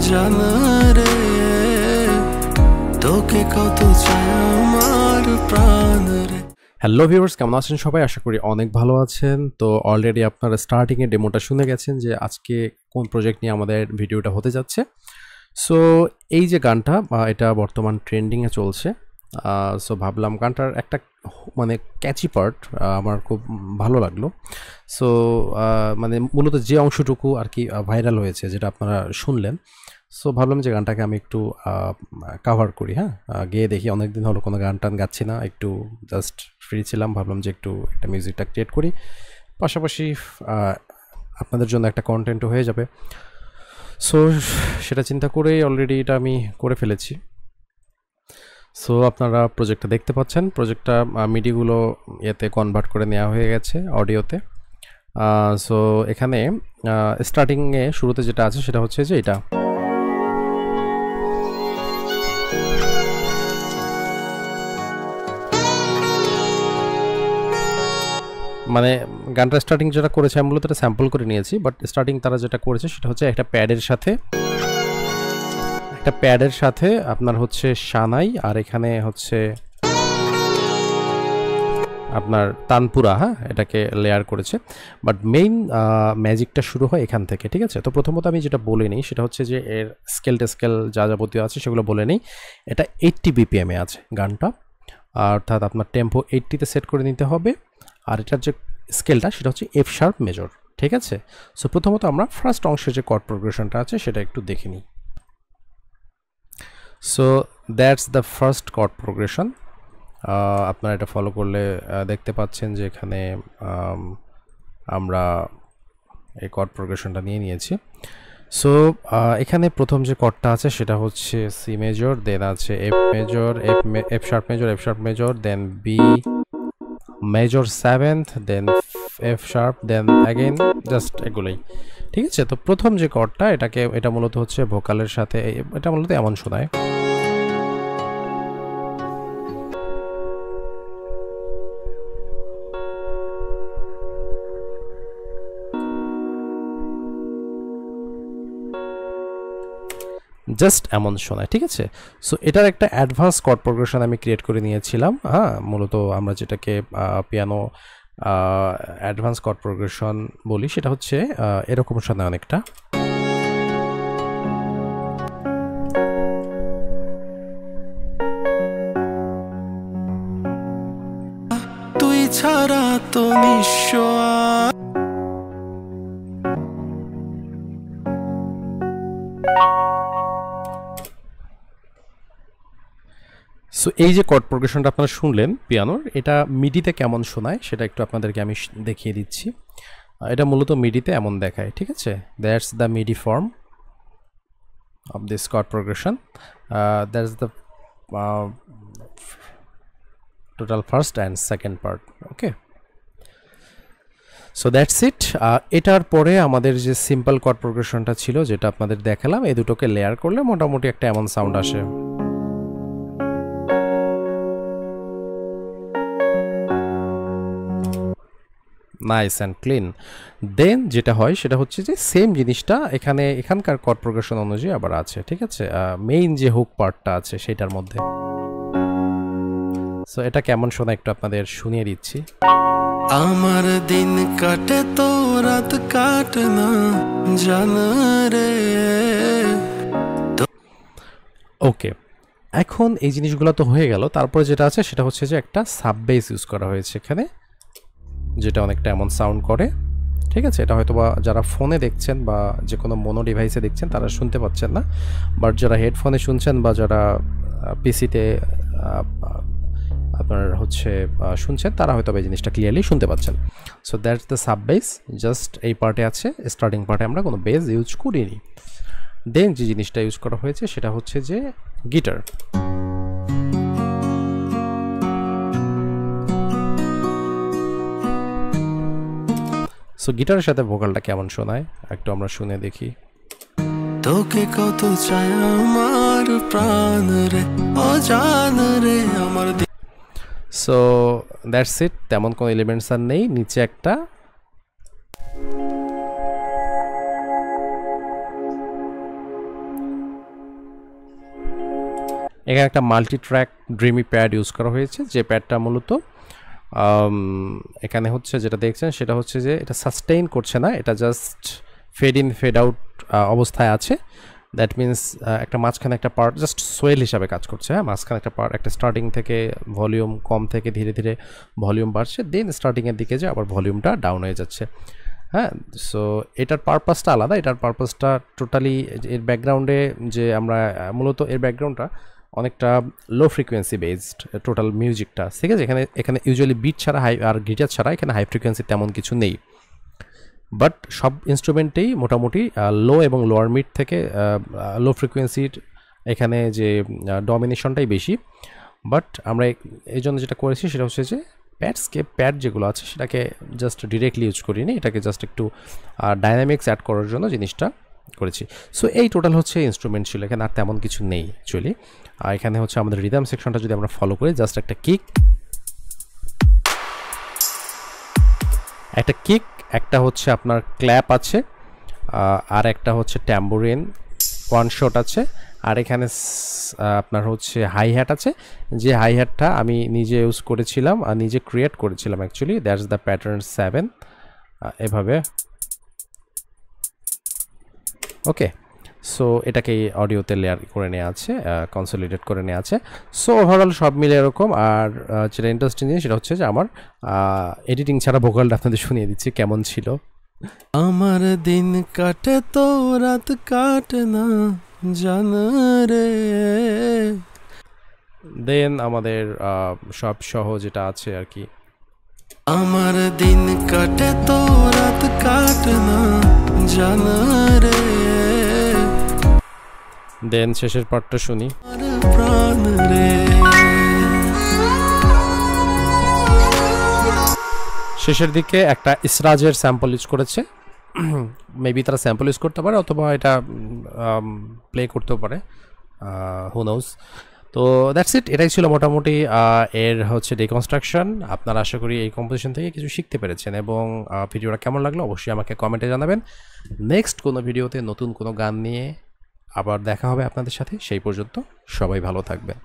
জান রে তোকে কত চাই আমার প্রাণ রে। হ্যালো ভিউয়ার্স, কেমন আছেন সবাই? আশা করি অনেক ভালো আছেন। তো অলরেডি আপনারা স্টার্টিংয়ে ডেমোটা শুনে গেছেন যে আজকে কোন প্রজেক্ট নিয়ে আমাদের ভিডিওটা হতে যাচ্ছে। সো এই যে গানটা এটা বর্তমান ট্রেন্ডিংয়ে চলছে। সো ভাবলাম গানটার একটা মানে ক্যাচি পার্ট আমার খুব ভালো লাগলো। সো মানে মূলত যে অংশটুকু আর কি ভাইরাল হয়েছে, যেটা আপনারা শুনলেন, সো ভাবলাম যে গানটাকে আমি একটু কাভার করি। হ্যাঁ, গেয়ে দেখি, অনেকদিন হলো কোনো গান টান গাচ্ছি না, একটু জাস্ট ফ্রি ছিলাম, ভাবলাম যে একটু একটা মিউজিকটা ক্রিয়েট করি, পাশাপাশি আপনাদের জন্য একটা কন্টেন্টও হয়ে যাবে। সো সেটা চিন্তা করেই অলরেডি এটা আমি করে ফেলেছি। সো আপনারা প্রজেক্টটা দেখতে পাচ্ছেন, প্রজেক্টটা মিডিগুলো এতে কনভার্ট করে নেওয়া হয়ে গেছে অডিওতে। সো এখানে স্টার্টিংয়ে শুরুতে যেটা আছে সেটা হচ্ছে যে এটা মানে গানটা স্টার্টিং যেটা করেছে আমি মূলত এটা স্যাম্পল করে নিয়েছি, বাট স্টার্টিং তারা যেটা করেছে সেটা হচ্ছে একটা প্যাডের সাথে আপনার হচ্ছে সানাই, আর এখানে হচ্ছে আপনার তানপুরা, হ্যাঁ, এটাকে লেয়ার করেছে। বাট মেইন ম্যাজিকটা শুরু হয় এখান থেকে, ঠিক আছে? তো প্রথমত আমি যেটা বলে নিই সেটা হচ্ছে যে এর স্কেল যা যাবতীয় আছে সেগুলো বলে নিই। এটা 80 BPM-এ আছে গানটা, অর্থাৎ আপনার টেম্পো 80-তে সেট করে নিতে হবে। আর এটার যে স্কেলটা সেটা হচ্ছে F sharp মেজর, ঠিক আছে? সো প্রথমত আমরা ফার্স্ট অংশের যে কর্ড প্রোগ্রেশনটা আছে সেটা একটু দেখে নিই। So that's the first chord progression. আপনারা এটা ফলো করলে দেখতে পাচ্ছেন যে এখানে আমরা এই কর্ড প্রোগ্রেশনটা নিয়ে নিয়েছি। সো এখানে প্রথম যে কর্ডটা আছে সেটা হচ্ছে সি মেজর, দেন আছে F major, F sharp major, then B major seventh, then F sharp, then again, just এগুলোই, ঠিক আছে? তো প্রথম যে কর্ডটা এটা মূলত হচ্ছে ভোকালের সাথে, এটা মূলত এমন শোনায়। জাস্ট এমন শোনায়, ঠিক আছে? সো এটার একটা অ্যাডভান্স কর্ড প্রোগ্রেশন আমি ক্রিয়েট করে নিয়েছিলাম। হ্যাঁ, মূলত আমরা যেটাকে পিয়ানো অ্যাডভান্স কর্ড প্রোগ্রেশন বলি সেটা হচ্ছে এরকম শোনায় অনেকটা। তুই ছাড়া তো নিঃস্ব সো এই যে কর্ড প্রোগ্রেশনটা আপনারা শুনলেন পিয়ানোর, এটা মিডিতে কেমন শোনায় সেটা একটু আপনাদেরকে আমি দেখিয়ে দিচ্ছি। এটা মূলত মিডিতে এমন দেখায়, ঠিক আছে? That's the MIDI form of this chord progression. That's the total first and second part. Okay, so that's it. এটার পরে আমাদের যে সিম্পল কর্ড প্রোগ্রেশনটা ছিল যেটা আপনাদের দেখালাম, এই দুটোকে লেয়ার করলে মোটামুটি একটা এমন সাউন্ড আসে। Nice and clean. দেন যেটা হয় সেটা হচ্ছে যে সেম জিনিসটা এখানকার কর্ড প্রোগ্রেশন অনুযায়ী আবার আছে, ঠিক আছে? মেইন যে হুক পার্টটা আছে সেটার মধ্যে। সো এটা কেমন শোনা একটু আপনাদের শুনিয়ে দিচ্ছি। আমার দিন কাটে তো রাত কাটে না জান রে। ওকে, এখন এই জিনিসগুলো তো হয়ে গেল। তারপরে যেটা আছে সেটা হচ্ছে যে একটা সাব বেস ইউজ করা হয়েছে এখানে, যেটা অনেকটা এমন সাউন্ড করে, ঠিক আছে? এটা হয়তো বা যারা ফোনে দেখছেন বা যে কোনো মোনো ডিভাইসে দেখছেন তারা শুনতে পাচ্ছেন না, বাট যারা হেডফোনে শুনছেন বা যারা পিসিতে আপনার হচ্ছে শুনছেন তারা হয়তো এই জিনিসটা ক্লিয়ারলি শুনতে পাচ্ছেন। So that's the sub base, just এই পার্টে আছে। স্টার্টিং পার্টে আমরা কোনো বেস ইউজ করিনি। দেন যে জিনিসটা ইউজ করা হয়েছে সেটা হচ্ছে যে গিটার। সো গিটারের সাথে ভোকালটা কেমন শোনায় একটু আমরা শুনে দেখি। তোকে কত চাই আমার প্রাণ রে ও জান রে আমার। সো দ্যাটস ইট, তেমন কোনো এলিমেন্টস আর নেই। নিচে একটা এখানে একটা multi track dreamy pad use করা হয়েছে, যে প্যাডটা মূলত এখানে হচ্ছে যেটা দেখছেন সেটা হচ্ছে যে এটা সাস্টেইন করছে না, এটা just fade in fade out অবস্থায় আছে। দ্যাট মিনস একটা মাঝখানে একটা পার্ট জাস্ট সোয়েল হিসাবে কাজ করছে। হ্যাঁ, মাঝখানে একটা পার্ট, একটা স্টার্টিং থেকে ভলিউম কম থেকে ধীরে ধীরে ভলিউম বাড়ছে, দেন স্টার্টিংয়ের দিকে যে আবার ভলিউমটা ডাউন হয়ে যাচ্ছে। হ্যাঁ, সো এটার পারপাসটা আলাদা, এটার পারপাসটা টোটালি এর ব্যাকগ্রাউন্ডে যে আমরা মূলত এর ব্যাকগ্রাউন্ডটা অনেকটা লো ফ্রিকোয়েন্সি বেসড টোটাল মিউজিকটা, ঠিক আছে। এখানে ইউজুয়ালি বিট ছাড়া হাই আর গিটার ছাড়া এখানে হাই ফ্রিকোয়েন্সি তেমন কিছু নেই, বাট সব ইনস্ট্রুমেন্টেই মোটামুটি লো এবং লোয়ার মিড থেকে লো ফ্রিকোয়েন্সির এখানে যে ডমিনেশনটাই বেশি। বাট আমরা এই জন্য যেটা করেছি সেটা হচ্ছে যে প্যাড যেগুলো আছে সেটাকে জাস্ট ডিরেক্টলি ইউজ করিনি, এটাকে জাস্ট একটু ডাইনামিক্স অ্যাড করার জন্য জিনিসটা করেছি। সো এই টোটাল হচ্ছে ইনস্ট্রুমেন্ট ছিল, এখানে আর তেমন কিছু নেই অ্যাকচুয়ালি। আর এখানে হচ্ছে আমাদের রিদম সেকশনটা যদি আমরা ফলো করি, জাস্ট একটা কিক, একটা হচ্ছে আপনার ক্ল্যাপ আছে, আর একটা হচ্ছে ট্যাম্বোরিন ওয়ান শট আছে, আর এখানে আপনার হচ্ছে হাই হ্যাট আছে, যে হাই হ্যাটটা আমি নিজে ইউজ করেছিলাম আর নিজে ক্রিয়েট করেছিলাম অ্যাকচুয়ালি। দ্যাটস দ্য প্যাটার্ন 7 এভাবে। ওকে, সো এটাকে অডিওতে লেয়ার করে নেওয়া আছে, কনসলিডেট করে নেওয়া আছে। সো ওভারঅল সব মিলে এরকম। আর যেটা ইন্টারেস্টিং জিনিস সেটা হচ্ছে যে আমার এডিটিং ছাড়া ভোকালটা আপনাদের শুনিয়ে দিচ্ছি কেমন ছিল। আমার দিন কাটে তো রাত কাটে না জান রে। দেন আমাদের সব সহ যেটা আছে আর কি, আমার দিন কাটে তো রাত কাটে না জান রে। দেন শেষের পার্টটা শুনি। প্রাণ রে, শেষের দিকে একটা ইসরাজের স্যাম্পল ইউজ করেছে, মেবি তারা স্যাম্পল ইউজ করতে পারে অথবা এটা প্লে করতেও পারে, হু নোজ। তো দ্যাটস ইট, এটাই ছিল মোটামুটি এর হচ্ছে ডিকনস্ট্রাকশন। আপনারা আশা করি এই কম্পোজিশন থেকে কিছু শিখতে পেরেছেন, এবং ভিডিওটা কেমন লাগলো অবশ্যই আমাকে কমেন্টে জানাবেন। নেক্সট কোনো ভিডিওতে নতুন কোনো গান নিয়ে আবার দেখা হবে আপনাদের সাথে, সেই পর্যন্ত সবাই ভালো থাকবেন।